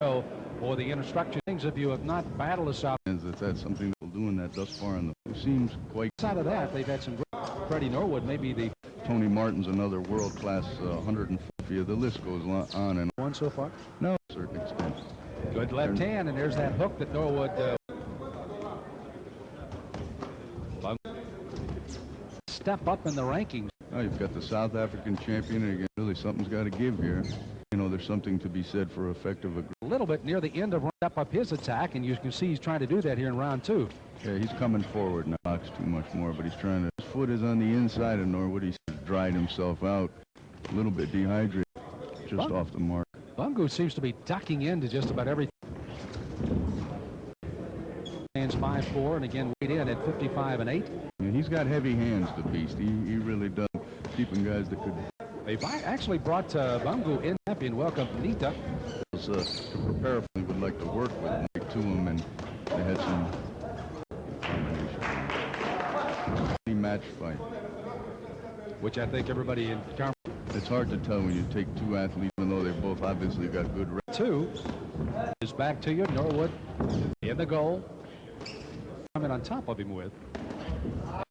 or the instruction things if you have not battled a South. That's something that we're doing that thus far in the it seems quite. Outside of that, they've had some great. Freddie Norwood, maybe the. Tony Martin's another world-class 140. The list goes on and on so far. No, to a certain extent. Good left hand, and there's that hook that Norwood. Step up in the rankings. Oh, you've got the South African champion, and again, really something's got to give here. You know, there's something to be said for effective. A little bit near the end of step up his attack, and you can see he's trying to do that here in round 2. Yeah, he's coming forward now. Box too much more, but he's trying to. His foot is on the inside of Norwood. He's dried himself out, a little bit dehydrated, just off the mark. Bungu seems to be ducking into just about everything. Hands 5'4", and again weighed in at 55 and 8. Yeah, he's got heavy hands, the beast. He really does. Keeping guys that could. They've actually brought Bungu in champion. Welcome, Nita. Prepare would like to work with Mike to him, and they had some match fight, which I think everybody in. It's hard to tell when you take two athletes, even though they both obviously got good. 2 is back to you. Norwood in the goal. Coming on top of him with.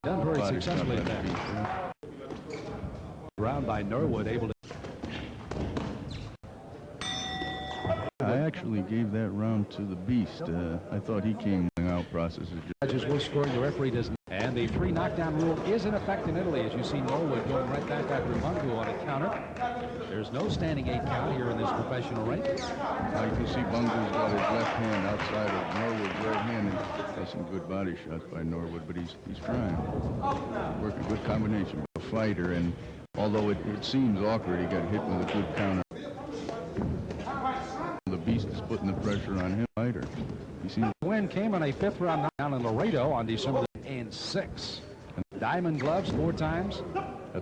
Done very successfully in that. Round by Norwood, able to. I actually gave that round to the beast. I thought he came out processes. Judges will score. The referee doesn't. And the 3 knockdown rule is in effect in Italy, as you see Norwood going right back after Bungu on a counter. There's no standing 8 count here in this professional ring. Now you can see Bungu's got his left hand outside of Norwood's right hand. And there's some good body shots by Norwood, but he's trying. Work a good combination with a fighter, and although it seems awkward, he got hit with a good counter. The beast is putting the pressure on him. Fighter. The win came on a 5th round knockdown in Laredo on December 6. Diamond gloves 4 times.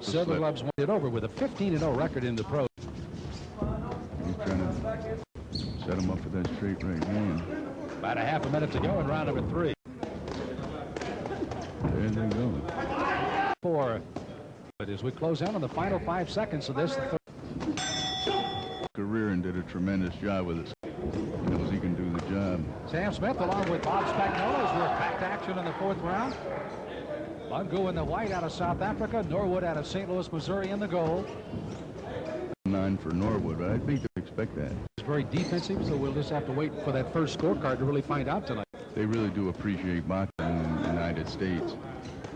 Silver gloves won it over with a 15-0 record in the pros. He's trying to set him up for that straight right hand. About a half a minute to go in round number 3. There they go. 4. But as we close out on the final 5 seconds of this, career and did a tremendous job with it. He knows he can do the job. Sam Smith along with Bob Spagnola as we're back to action in the 4th round. Bungu in the white out of South Africa. Norwood out of St. Louis, Missouri in the goal. 9 for Norwood, but I think they expect that. It's very defensive, so we'll just have to wait for that first scorecard to really find out tonight. They really do appreciate boxing in the United States.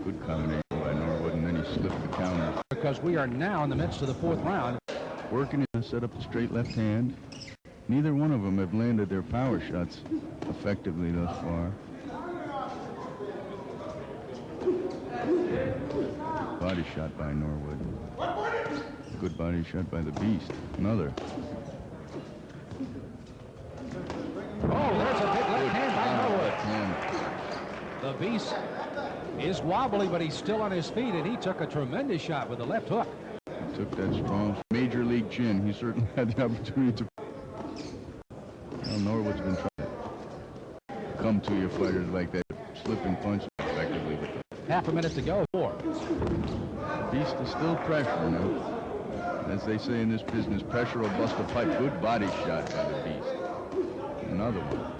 Good combination by Norwood, and then he slipped the counter. Because we are now in the midst of the 4th round. Working to set up the straight left hand. Neither one of them have landed their power shots effectively thus far. Body shot by Norwood. Good body shot by the beast. Another. Oh, there's a big left hand by Norwood. The beast is wobbly, but he's still on his feet, and he took a tremendous shot with the left hook. He took that strong major league chin. He certainly had the opportunity to. Well, Norwood's been trying to come to your fighters like that, slip and punch effectively. But half a minute to go. 4. Beast is still pressuring him. As they say in this business, pressure will bust a pipe. Good body shot by the beast. Another one.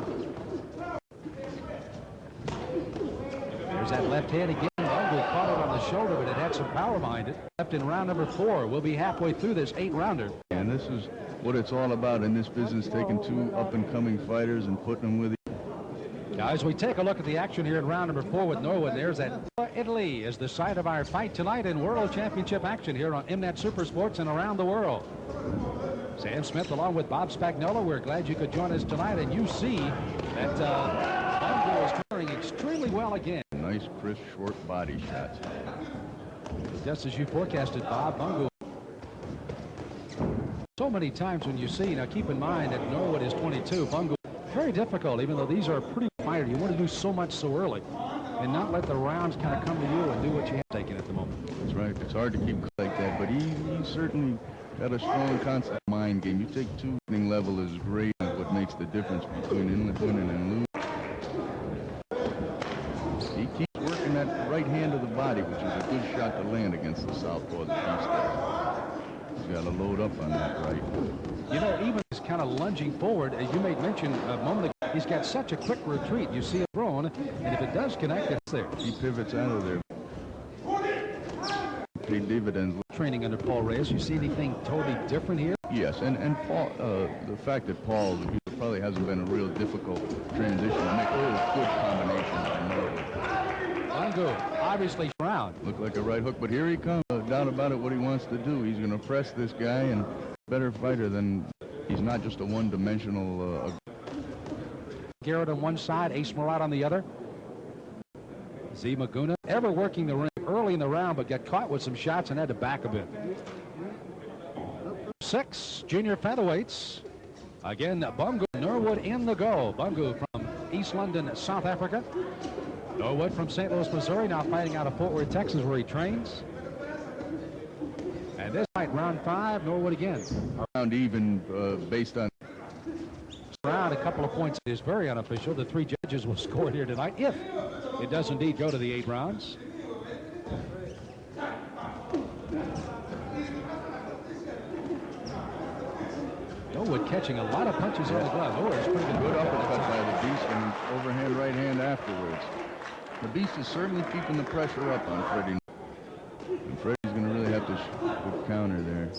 There's that left hand again. Bungu caught it on the shoulder, but it had some power behind it. Left in round number 4. We'll be halfway through this 8-rounder. And this is what it's all about in this business, taking 2 up-and-coming fighters and putting them with each. Now, as we take a look at the action here in round number 4 with Norwood, there's that. Italy is the site of our fight tonight in World Championship action here on MNet Super Sports and around the world. Sam Smith along with Bob Spagnola. We're glad you could join us tonight, and you see that Bungu is firing extremely well again. Nice, crisp, short body shots. Just as you forecasted, Bob, Bungu. So many times when you see, now keep in mind that Norwood is 22, Bungu, very difficult, even though these are pretty fighters. You want to do so much so early and not let the rounds kind of come to you and do what you have taken at the moment. That's right. It's hard to keep like that, but he certainly got a strong concept mind game. You take 2, winning level is great. What makes the difference between winning and losing. He keeps working that right hand of the body, which is a good shot to land against the southpaw. He's got to load up on that right. You know, even his kind of lunging forward. As you made mention a moment ago, he's got such a quick retreat. You see it thrown, and if it does connect, it's there. He pivots out of there. Pay dividends. Training under Paul Reyes. You see anything totally different here? Yes, and Paul, the fact that Paul probably hasn't been a real difficult transition to make a really good combination by Norwood. Bungu, obviously round. Looked like a right hook, but here he comes. No doubt about it what he wants to do. He's going to press this guy, and better fighter than he's not just a one-dimensional. Garrett on one side, Ace Murat on the other. Z Maguna ever working the ring early in the round, but got caught with some shots and had to back a bit. 6 junior featherweights. Again, Bungu, Norwood in the go. Bungu from East London, South Africa. Norwood from St. Louis, Missouri, now fighting out of Fort Worth, Texas, where he trains. And this fight, round 5, Norwood again. Round even based on. Round a couple of points. It is very unofficial. The 3 judges will score here tonight if it does indeed go to the 8 rounds. Norwood catching a lot of punches on the glove. Oh, it's pretty good uppercut by the Beast and overhand right hand afterwards. The Beast is certainly keeping the pressure up on Freddie. And Freddie's going to really have to good counter there.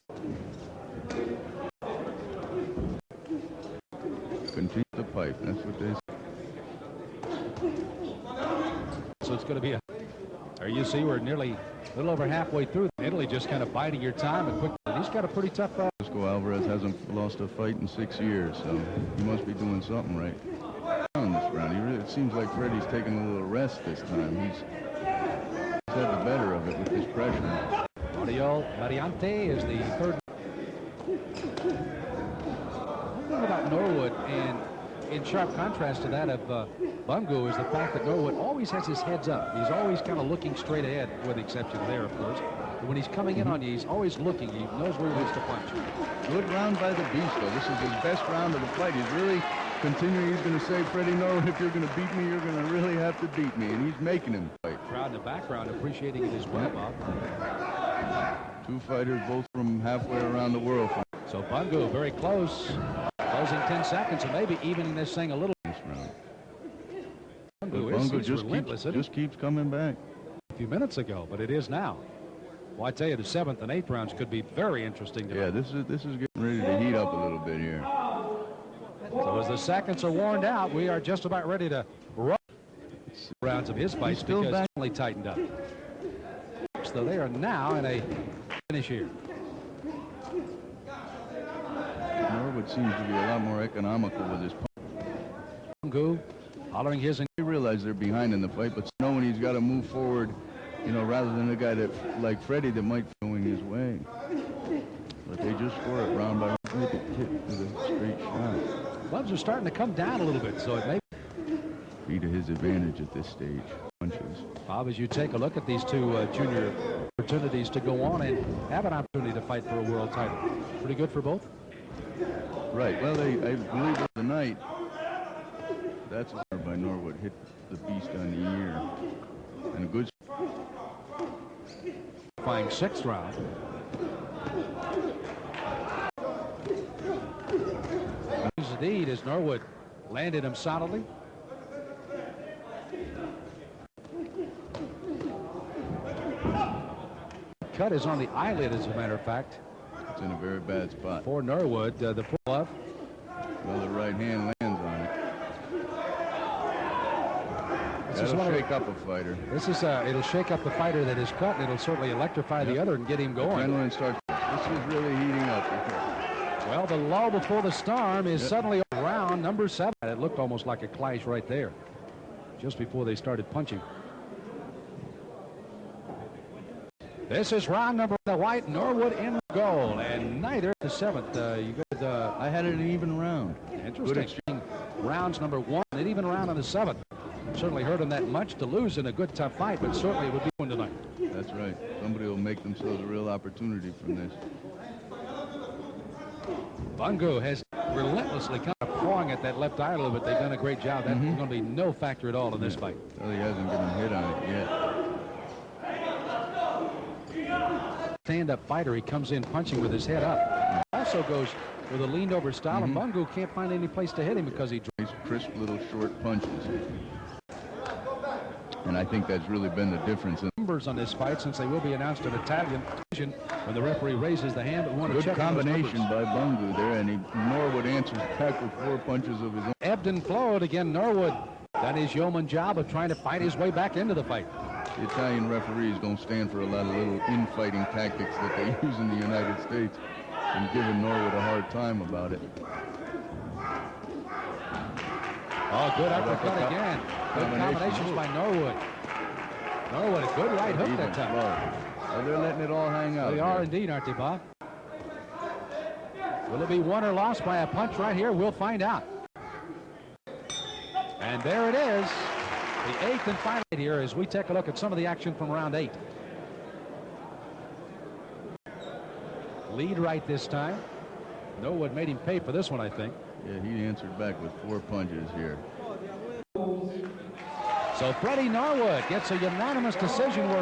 Continue the pipe. That's what they say. So it's going to be a. There you see we're nearly a little over halfway through. Italy just kind of biding your time and quick. He's got a pretty tough. Alvarez hasn't lost a fight in 6 years, so he must be doing something right. On this round, it seems like Freddie's taking a little rest this time. He's had the better of it with his pressure. Mario Variante is the 3rd. The thing about Norwood, and in sharp contrast to that of Bungu, is the fact that Norwood always has his heads up. He's always kind of looking straight ahead, with the exception there, of course. But when he's coming in on you, he's always looking. He knows where he wants to punch. Good round by the Beast, though. This is his best round of the fight. He's really continuing. He's going to say, Freddie Norwood, if you're going to beat me, you're going to really have to beat me. And he's making him fight. Crowd in the background appreciating it as well, Bob. 2 fighters, both from halfway around the world. So Bungu very close. Closing 10 seconds, and maybe evening this thing a little. This round. Bungu just keeps coming back. A few minutes ago, but it is now. Well, I tell you, the 7th and 8th rounds could be very interesting tonight. Yeah, this is getting ready to heat up a little bit here. So as the seconds are worn out, we are just about ready to run rounds of his fights because it's only tightened up. So they are now in a finish here. Norwood seems to be a lot more economical with his punch. Bungu hollering his. They realize they're behind in the fight, but knowing he's got to move forward, you know, rather than a guy that, like Freddie, that might be going his way. But they just score it round by round. They hit with a straight shot. Gloves are starting to come down a little bit, so it may be to his advantage at this stage. Punches. Bob, as you take a look at these 2 junior opportunities to go on and have an opportunity to fight for a world title, pretty good for both? Right. Well, I believe tonight, that's by Norwood hit the Beast on the ear. And a good. Flying 6th round. Indeed, as Norwood landed him solidly. Cut is on the eyelid, as a matter of fact. It's in a very bad spot. For Norwood, the pull-up. Well, the right hand lands on it. That'll shake up a fighter. This is it'll shake up the fighter that is cut, and it'll certainly electrify the other and get him going. Adrenaline starts. This is really heating up. Well, the lull before the storm is suddenly around number 7. It looked almost like a clash right there, just before they started punching. This is round number the white, Norwood in the goal, and neither the 7th. I had it an even round. Interesting. Rounds number 1, an even round on the 7th. Certainly hurt him that much to lose in a good tough fight, but certainly it would be one tonight. That's right. Somebody will make themselves a real opportunity from this. Bungu has relentlessly kind of clawing at that left eye a little bit. They've done a great job. That's going to be no factor at all in this fight. Well, he hasn't been hit on it yet. Stand-up fighter, he comes in punching with his head up. Also goes with a leaned over style, and Bungu can't find any place to hit him because he These crisp little short punches. And I think that's really been the difference. Numbers on this fight, since they will be announced an Italian decision when the referee raises the hand. But one good combination by Bungu there, and Norwood answers back with 4 punches of his own. Ebbed and flowed again. Norwood done his yeoman job of trying to fight his way back into the fight. The Italian referee is going to stand for a lot of little infighting tactics that they use in the United States, and giving Norwood a hard time about it. Oh, good uppercut again. Good combinations by Norwood. Norwood, a good right hook that time. Well, they're letting it all hang out. They are indeed, aren't they, Bob? Will it be won or lost by a punch right here? We'll find out. And there it is. The 8th and final here as we take a look at some of the action from round 8. Lead right this time. Norwood made him pay for this one, I think. Yeah, he answered back with 4 punches here. So Freddie Norwood gets a unanimous decision.